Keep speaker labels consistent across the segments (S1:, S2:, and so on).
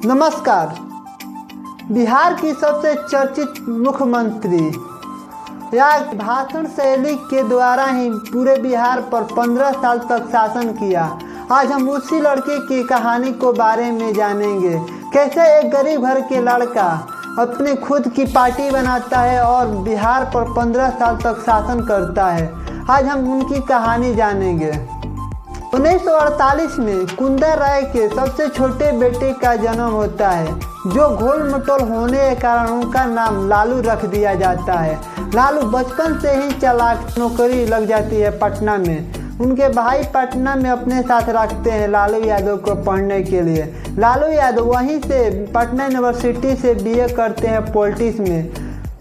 S1: नमस्कार। बिहार की सबसे चर्चित मुख्यमंत्री या भाषण शैली के द्वारा ही पूरे बिहार पर 15 साल तक शासन किया। आज हम उसी लड़के की कहानी को बारे में जानेंगे, कैसे एक गरीब घर के लड़का अपनी खुद की पार्टी बनाता है और बिहार पर 15 साल तक शासन करता है। आज हम उनकी कहानी जानेंगे। 1948 में कुंदन राय के सबसे छोटे बेटे का जन्म होता है, जो घोल मटोल होने के कारण उनका नाम लालू रख दिया जाता है। लालू बचपन से ही चालाक, नौकरी लग जाती है पटना में। उनके भाई पटना में अपने साथ रखते हैं लालू यादव को पढ़ने के लिए। लालू यादव वहीं से पटना यूनिवर्सिटी से बीए करते हैं पॉलिटिक्स में।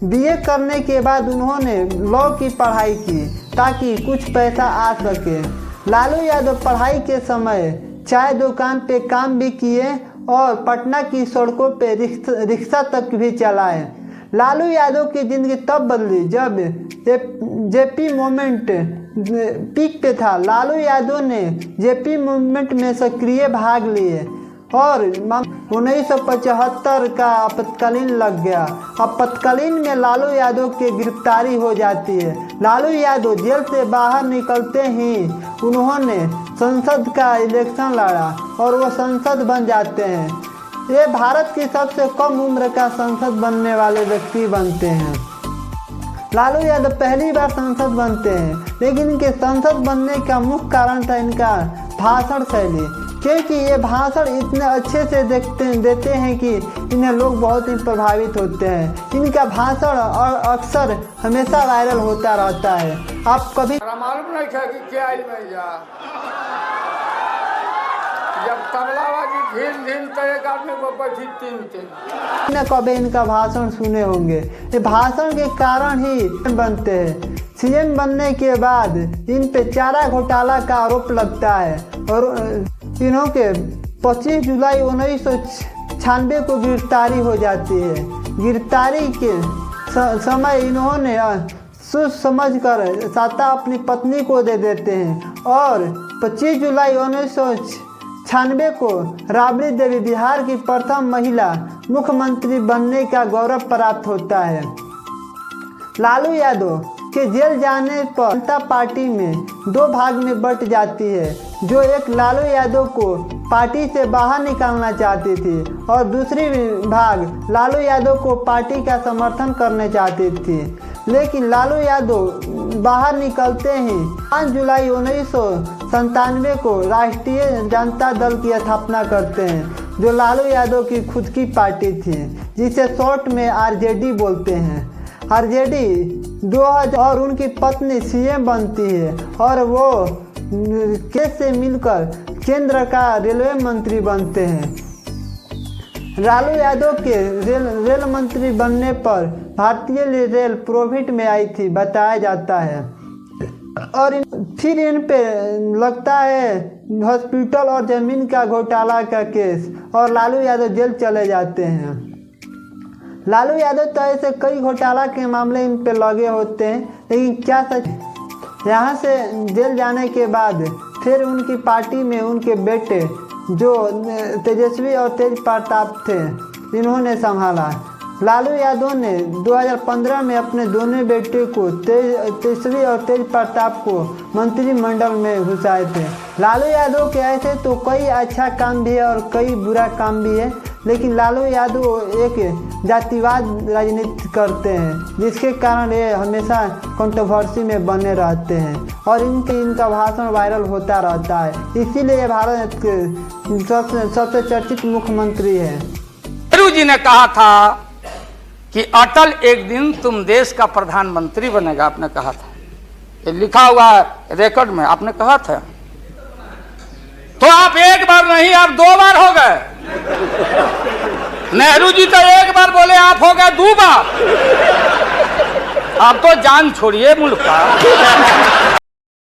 S1: बीए करने के बाद उन्होंने लॉ की पढ़ाई की ताकि कुछ पैसा आ सके। लालू यादव पढ़ाई के समय चाय दुकान पे काम भी किए और पटना की सड़कों पे रिक्शा तक भी चलाए। लालू यादव की ज़िंदगी तब बदली जब जेपी मूवमेंट पीक पे था। लालू यादव ने जेपी मूवमेंट में सक्रिय भाग लिए और 1975 का आपातकालीन लग गया। आपातकालीन में लालू यादव की गिरफ्तारी हो जाती है। लालू यादव जेल से बाहर निकलते ही उन्होंने संसद का इलेक्शन लड़ा और वो संसद बन जाते हैं। ये भारत की सबसे कम उम्र का संसद बनने वाले व्यक्ति बनते हैं। लालू यादव पहली बार संसद बनते हैं, लेकिन इनके संसद बनने का मुख्य कारण था इनका भाषण शैली, क्योंकि ये भाषण इतने अच्छे से देते हैं कि इन्हें लोग बहुत ही प्रभावित होते हैं। इनका भाषण और अक्सर हमेशा वायरल होता रहता है। आप कभी
S2: मालूम नहीं था कि क्या जब तबलाबाजी धीन तो एक आदमी को बैठी तीन
S1: कभी इनका भाषण सुने होंगे। ये भाषण के कारण ही बनते हैं। सीएम बनने के बाद इन पे चारा घोटाला का आरोप लगता है और इन्हों के 25 जुलाई 1996 को गिरफ्तारी हो जाती है। गिरफ्तारी के समय इन्होंने सोच समझ कर सत्ता अपनी पत्नी को दे देते हैं और 25 जुलाई 1996 को राबड़ी देवी बिहार की प्रथम महिला मुख्यमंत्री बनने का गौरव प्राप्त होता है। लालू यादव के जेल जाने पर जनता पार्टी में दो भाग में बंट जाती है, जो एक लालू यादव को पार्टी से बाहर निकालना चाहती थी और दूसरी भाग लालू यादव को पार्टी का समर्थन करने चाहती थी। लेकिन लालू यादव बाहर निकलते ही 5 जुलाई 1997 को राष्ट्रीय जनता दल की स्थापना करते हैं, जो लालू यादव की खुद की पार्टी थी, जिसे शॉर्ट में आरजेडी बोलते हैं। आरजेडी 2000 और उनकी पत्नी सीएम बनती है और वो केस से मिलकर केंद्र का रेलवे मंत्री बनते हैं। लालू यादव के रेल मंत्री बनने पर भारतीय रेल प्रॉफिट में आई थी बताया जाता है और फिर इन पे लगता है हॉस्पिटल और ज़मीन का घोटाला का केस और लालू यादव जेल चले जाते हैं। लालू यादव तो ऐसे कई घोटाला के मामले इन पे लगे होते हैं, लेकिन क्या सच, यहाँ से जेल जाने के बाद फिर उनकी पार्टी में उनके बेटे जो तेजस्वी और तेज प्रताप थे, इन्होंने संभाला। लालू यादव ने 2015 में अपने दोनों बेटे को तेजस्वी और तेज प्रताप को मंत्रिमंडल में घुसाए थे। लालू यादव के ऐसे तो कई अच्छा काम भी है और कई बुरा काम भी है, लेकिन लालू यादव एक जातिवाद राजनीति करते हैं, जिसके कारण ये हमेशा कंट्रोवर्सी में बने रहते हैं और इनका भाषण वायरल होता रहता है। इसीलिए ये भारत के सबसे चर्चित मुख्यमंत्री है।
S2: नेहरू जी ने कहा था कि अटल एक दिन तुम देश का प्रधानमंत्री बनेगा, आपने कहा था। ये लिखा हुआ है रिकॉर्ड में, आपने कहा था। तो आप एक बार नहीं, आप 2 बार हो गए। नेहरू जी तो एक बार बोले, आप हो गए 2 बार। आप तो जान छोड़िए मुल्क का।